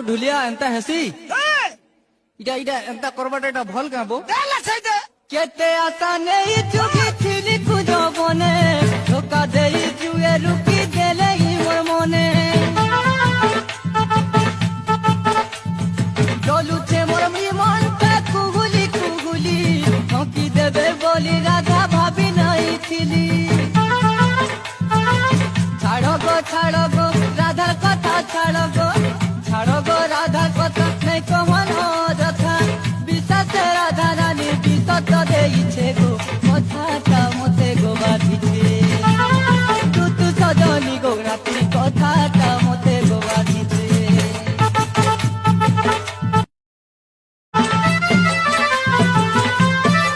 ঢুলিয়া এন্তা হেসি ইটা ইটা এন্তা করবাটা এটা ভাল কাবো কেতে আশা নেই চুকি ছিলি খুঁজবনে ধোকা দেই জুয়ে রুকি দেলে মোর মনে চলুছে মোর মনটা কুহুলি কুহুলি ঠকি দেবে বলি রাধা ভাবি নাই ছিলি ছাড়ো গো রাধার কথা ছাড়ো গো রাধার কথা নেই কমন যথা বিশ্বাসে রাধা রানী বিশ্বত দেইছে গো কথা